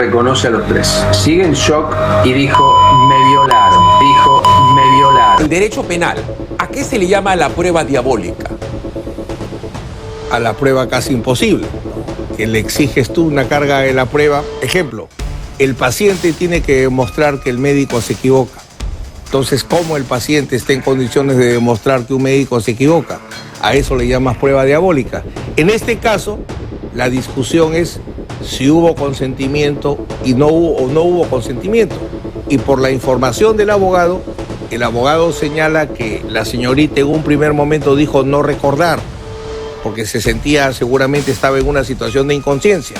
Reconoce a los tres. Sigue en shock y dijo, me violaron. Dijo, me violaron. El derecho penal, ¿a qué se le llama la prueba diabólica? A la prueba casi imposible, que le exiges tú una carga de la prueba. Ejemplo, el paciente tiene que demostrar que el médico se equivoca. Entonces, ¿cómo el paciente está en condiciones de demostrar que un médico se equivoca? A eso le llamas prueba diabólica. En este caso, la discusión es si hubo consentimiento y no hubo o no hubo consentimiento. Y por la información del abogado, el abogado señala que la señorita en un primer momento dijo no recordar, porque se sentía, seguramente estaba en una situación de inconsciencia,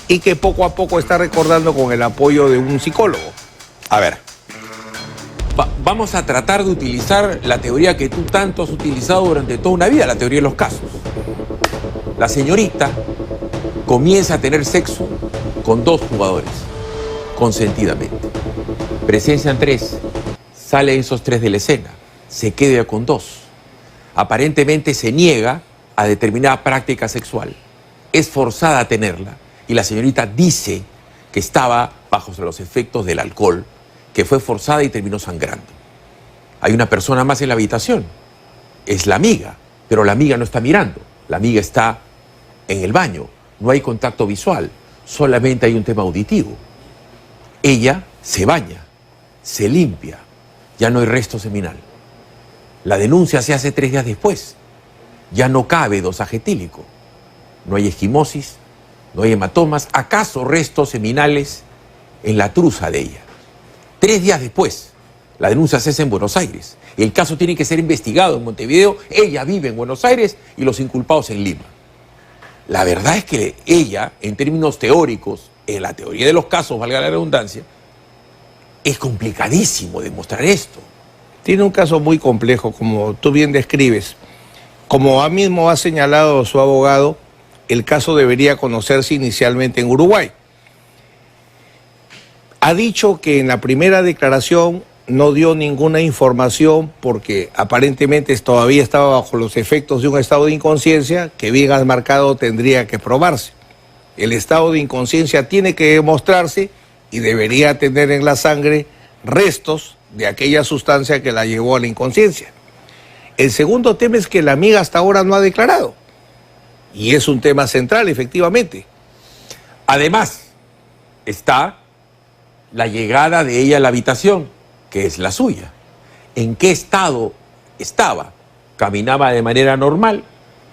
y que poco a poco está recordando con el apoyo de un psicólogo. A ver, vamos a tratar de utilizar la teoría que tú tanto has utilizado durante toda una vida, la teoría de los casos. La señorita comienza a tener sexo con dos jugadores, consentidamente. Presencian tres, salen esos tres de la escena, se queda con dos. Aparentemente se niega a determinada práctica sexual, es forzada a tenerla y la señorita dice que estaba bajo los efectos del alcohol, que fue forzada y terminó sangrando. Hay una persona más en la habitación, es la amiga, pero la amiga no está mirando, la amiga está en el baño, no hay contacto visual, solamente hay un tema auditivo. Ella se baña, se limpia, ya no hay resto seminal. La denuncia se hace 3 días después. Ya no cabe dosaje etílico. No hay esquimosis, no hay hematomas, acaso restos seminales en la truza de ella. 3 días después, la denuncia se hace en Buenos Aires. El caso tiene que ser investigado en Montevideo, ella vive en Buenos Aires y los inculpados en Lima. La verdad es que ella, en términos teóricos, en la teoría de los casos, valga la redundancia, es complicadísimo demostrar esto. Tiene un caso muy complejo, como tú bien describes. Como mismo ha señalado su abogado, el caso debería conocerse inicialmente en Uruguay. Ha dicho que en la primera declaración no dio ninguna información porque aparentemente todavía estaba bajo los efectos de un estado de inconsciencia que bien has marcado tendría que probarse. El estado de inconsciencia tiene que demostrarse y debería tener en la sangre restos de aquella sustancia que la llevó a la inconsciencia. El segundo tema es que la amiga hasta ahora no ha declarado. Y es un tema central, efectivamente. Además, está la llegada de ella a la habitación, que es la suya. ¿En qué estado estaba? Caminaba de manera normal,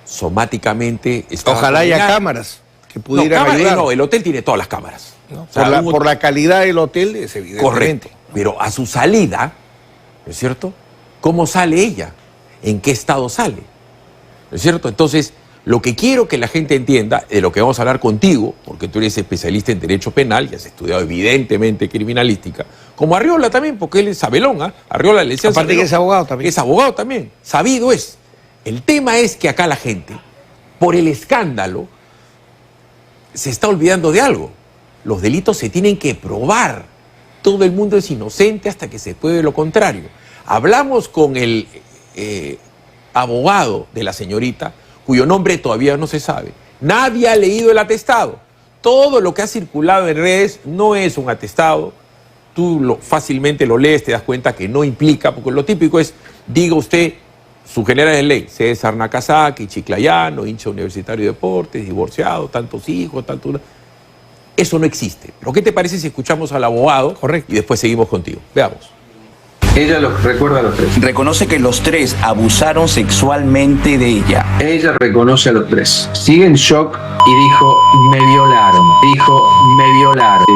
somáticamente estaba. Ojalá haya cámaras que pudieran ayudar. No, el hotel tiene todas las cámaras. ¿No? O sea, por la calidad del hotel es evidente. Correcto. Pero a su salida, ¿no es cierto? ¿Cómo sale ella? ¿En qué estado sale? ¿No es cierto? Entonces, lo que quiero que la gente entienda, de lo que vamos a hablar contigo, porque tú eres especialista en derecho penal y has estudiado evidentemente criminalística, como Arriola también, porque él es sabelón, ¿eh? Arriola le decía aparte sabelón, que es abogado también. Es abogado también, sabido es. El tema es que acá la gente, por el escándalo, se está olvidando de algo. Los delitos se tienen que probar. Todo el mundo es inocente hasta que se pruebe lo contrario. Hablamos con el abogado de la señorita, cuyo nombre todavía no se sabe. Nadie ha leído el atestado. Todo lo que ha circulado en redes no es un atestado. Tú fácilmente lo lees, te das cuenta que no implica, porque lo típico es, diga usted, su general de ley, César Nakazaki, chiclayano, hincha universitario de deportes, divorciado, tantos hijos, tantos... Eso no existe. ¿Pero qué te parece si escuchamos al abogado? Correcto. Y después seguimos contigo? Veamos. Ella los recuerda a los tres. Reconoce que los tres abusaron sexualmente de ella. Ella reconoce a los tres. Sigue en shock y dijo, me violaron. Dijo, me violaron.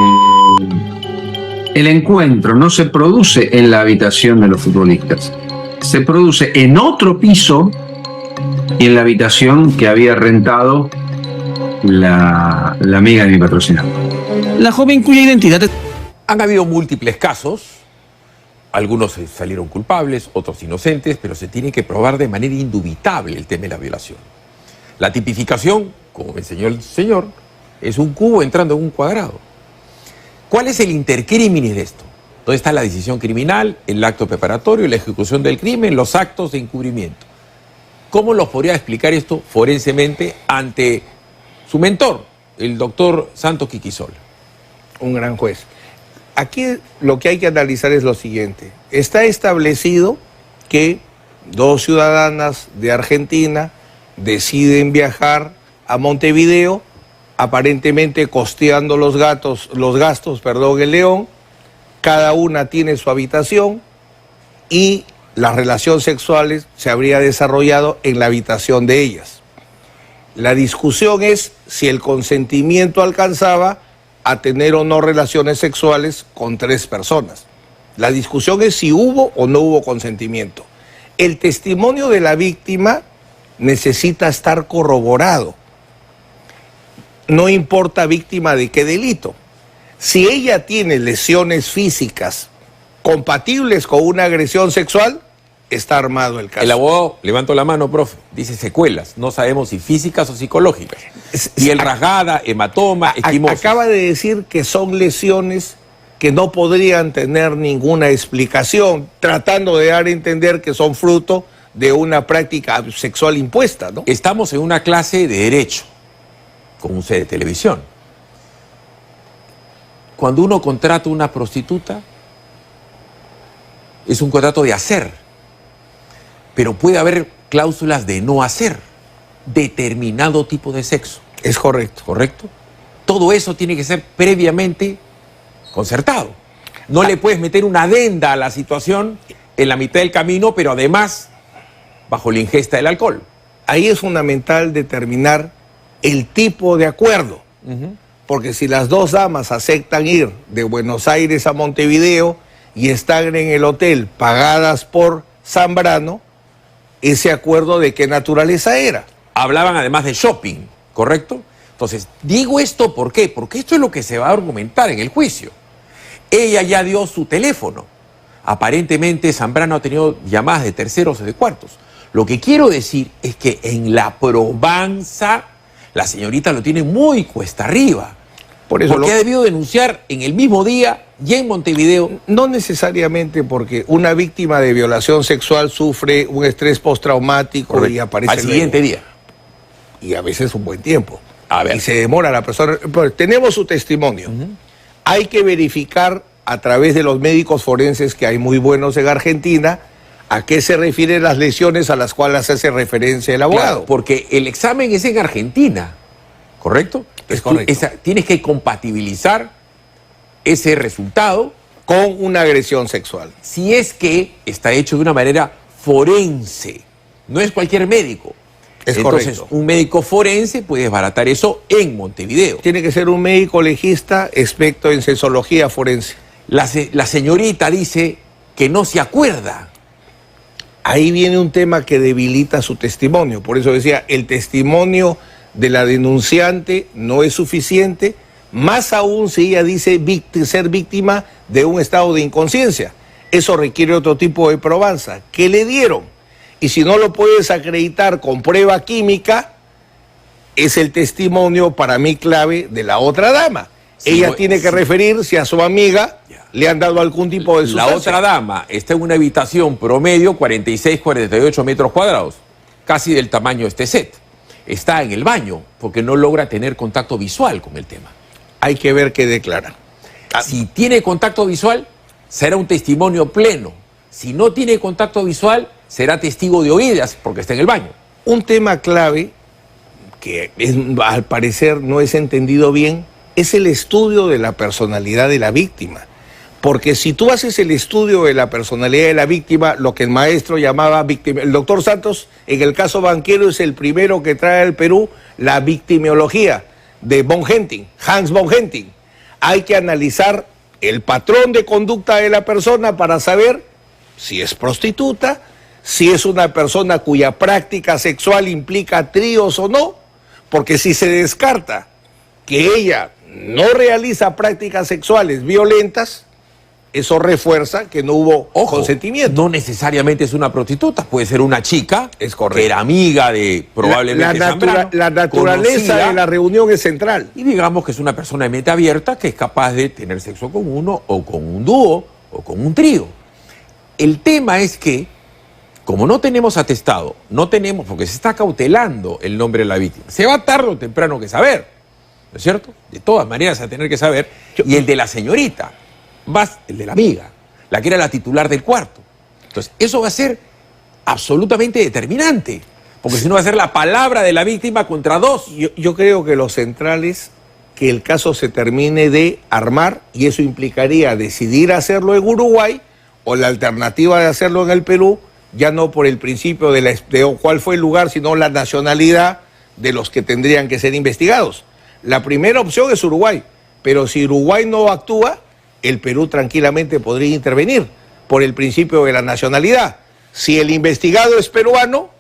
El encuentro no se produce en la habitación de los futbolistas. Se produce en otro piso y en la habitación que había rentado la amiga de mi patrocinador. La joven cuya identidad... Han habido múltiples casos. Algunos salieron culpables, otros inocentes, pero se tiene que probar de manera indubitable el tema de la violación. La tipificación, como me enseñó el señor, es un cubo entrando en un cuadrado. ¿Cuál es el intercriminis de esto? ¿Dónde está la decisión criminal, el acto preparatorio, la ejecución del crimen, los actos de encubrimiento? ¿Cómo los podría explicar esto forensemente ante su mentor, el doctor Santos Quiquisola? Un gran juez. Aquí lo que hay que analizar es lo siguiente. Está establecido que dos ciudadanas de Argentina deciden viajar a Montevideo, aparentemente costeando los gastos, en León. Cada una tiene su habitación y las relaciones sexuales se habría desarrollado en la habitación de ellas. La discusión es si el consentimiento alcanzaba a tener o no relaciones sexuales con 3 personas. La discusión es si hubo o no hubo consentimiento. El testimonio de la víctima necesita estar corroborado. No importa víctima de qué delito. Si ella tiene lesiones físicas compatibles con una agresión sexual, está armado el caso. El abogado, levanto la mano, profe, dice secuelas. No sabemos si físicas o psicológicas. Piel rasgada, hematoma, esquimosis. Acaba de decir que son lesiones que no podrían tener ninguna explicación, tratando de dar a entender que son fruto de una práctica sexual impuesta, ¿no? Estamos en una clase de derecho, con un set de televisión. Cuando uno contrata una prostituta, es un contrato de hacer, pero puede haber cláusulas de no hacer determinado tipo de sexo. Es correcto. ¿Correcto? Todo eso tiene que ser previamente concertado. No le puedes meter una adenda a la situación en la mitad del camino, pero además bajo la ingesta del alcohol. Ahí es fundamental determinar el tipo de acuerdo. Porque si las dos damas aceptan ir de Buenos Aires a Montevideo y están en el hotel pagadas por Zambrano, ese acuerdo de qué naturaleza era. Hablaban además de shopping, ¿correcto? Entonces, digo esto ¿por qué? Porque esto es lo que se va a argumentar en el juicio. Ella ya dio su teléfono. Aparentemente Zambrano ha tenido llamadas de terceros o de cuartos. Lo que quiero decir es que en la probanza la señorita lo tiene muy cuesta arriba. Por eso porque ha debido denunciar en el mismo día y en Montevideo. No necesariamente, porque una víctima de violación sexual sufre un estrés postraumático. Correcto. Y aparece al siguiente día. Y a veces un buen tiempo. A ver. Y se demora la persona. Pues, tenemos su testimonio. Hay que verificar a través de los médicos forenses, que hay muy buenos en Argentina, a qué se refieren las lesiones a las cuales hace referencia el abogado. Claro, porque el examen es en Argentina, ¿correcto? Es correcto. Tienes que compatibilizar ese resultado con una agresión sexual. Si es que está hecho de una manera forense, no es cualquier médico. Entonces, un médico forense puede desbaratar eso en Montevideo. Tiene que ser un médico legista experto en sexología forense. La señorita dice que no se acuerda. Ahí viene un tema que debilita su testimonio. Por eso decía, el testimonio de la denunciante no es suficiente, más aún si ella dice ser víctima de un estado de inconsciencia. Eso requiere otro tipo de probanza. ¿Qué le dieron? Y si no lo puedes acreditar con prueba química, es el testimonio para mí clave de la otra dama. Sí, ella tiene que referir si a su amiga le han dado algún tipo de sustancia. La otra dama está en una habitación promedio 46-48 metros cuadrados, casi del tamaño de este set. Está en el baño porque no logra tener contacto visual con el tema. Hay que ver qué declara. Si tiene contacto visual, será un testimonio pleno. Si no tiene contacto visual, será testigo de oídas porque está en el baño. Un tema clave que al parecer no es entendido bien es el estudio de la personalidad de la víctima. Porque si tú haces el estudio de la personalidad de la víctima, lo que el maestro llamaba víctima, el doctor Santos, en el caso banquero, es el primero que trae al Perú la victimiología de von Henting, Hans von Henting. Hay que analizar el patrón de conducta de la persona para saber si es prostituta, si es una persona cuya práctica sexual implica tríos o no, porque si se descarta que ella no realiza prácticas sexuales violentas, eso refuerza que no hubo consentimiento. No necesariamente es una prostituta, puede ser una chica que era amiga de probablemente Zambrano, la naturaleza de la reunión es central. Y digamos que es una persona de mente abierta que es capaz de tener sexo con uno o con un dúo o con un trío. El tema es que, como no tenemos atestado, porque se está cautelando el nombre de la víctima, se va tarde o temprano que saber. ¿no es cierto? De todas maneras, a tener que saber. Y el de la señorita, el de la amiga, la que era la titular del cuarto. Entonces, eso va a ser absolutamente determinante, porque si no va a ser la palabra de la víctima contra dos. Yo creo que lo central es que el caso se termine de armar, y eso implicaría decidir hacerlo en Uruguay o la alternativa de hacerlo en el Perú, ya no por el principio de cuál fue el lugar, sino la nacionalidad de los que tendrían que ser investigados. La primera opción es Uruguay, pero si Uruguay no actúa, el Perú tranquilamente podría intervenir por el principio de la nacionalidad. Si el investigado es peruano,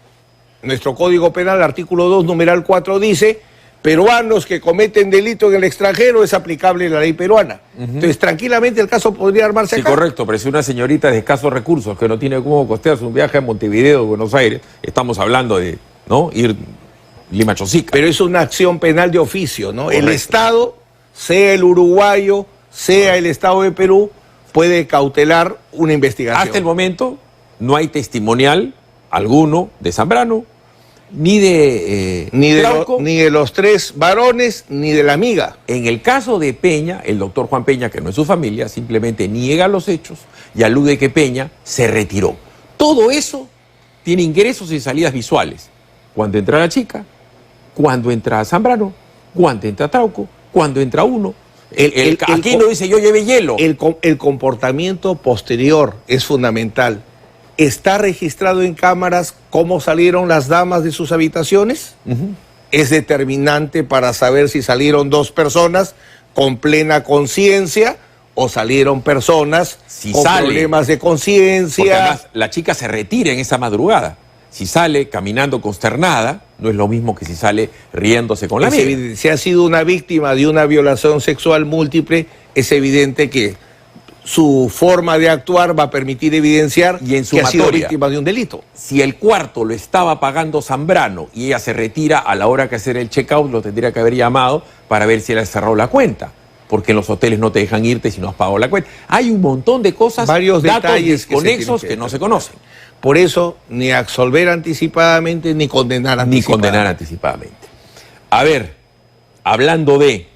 nuestro Código Penal, artículo 2, numeral 4, dice: peruanos que cometen delito en el extranjero, es aplicable la ley peruana. Entonces, tranquilamente el caso podría armarse acá. Sí, correcto, pero si una señorita de escasos recursos que no tiene cómo costearse un viaje a Montevideo, Buenos Aires, estamos hablando de, ¿no?, ir Lima-Chosica. Pero es una acción penal de oficio, ¿no? Correcto. El Estado, sea el uruguayo, sea el Estado de Perú, puede cautelar una investigación. Hasta el momento no hay testimonial alguno de Zambrano, ni de Trauco. Ni de los tres varones, ni de la amiga. En el caso de Peña, el doctor Juan Peña, que no es su familia, simplemente niega los hechos y alude que Peña se retiró. Todo eso tiene ingresos y salidas visuales. Cuando entra la chica, cuando entra Zambrano, cuando entra Trauco, cuando entra uno. Aquí no dice yo llevé hielo. El comportamiento posterior es fundamental. ¿Está registrado en cámaras cómo salieron las damas de sus habitaciones? Es determinante para saber si salieron dos personas con plena conciencia o salieron personas con problemas de conciencia. Porque además la chica se retira en esa madrugada. Si sale caminando consternada, no es lo mismo que si sale riéndose con la amiga. Si ha sido una víctima de una violación sexual múltiple, es evidente que su forma de actuar va a permitir evidenciar y en que ha sido víctima de un delito. Si el cuarto lo estaba pagando Zambrano y ella se retira a la hora que hacer el check-out, lo tendría que haber llamado para ver si él ha cerrado la cuenta. Porque en los hoteles no te dejan irte si no has pagado la cuenta. Hay un montón de cosas, varios datos detalles desconexos que no se conocen. Por eso, ni absolver anticipadamente, ni condenar anticipadamente. Ni condenar anticipadamente. A ver, hablando de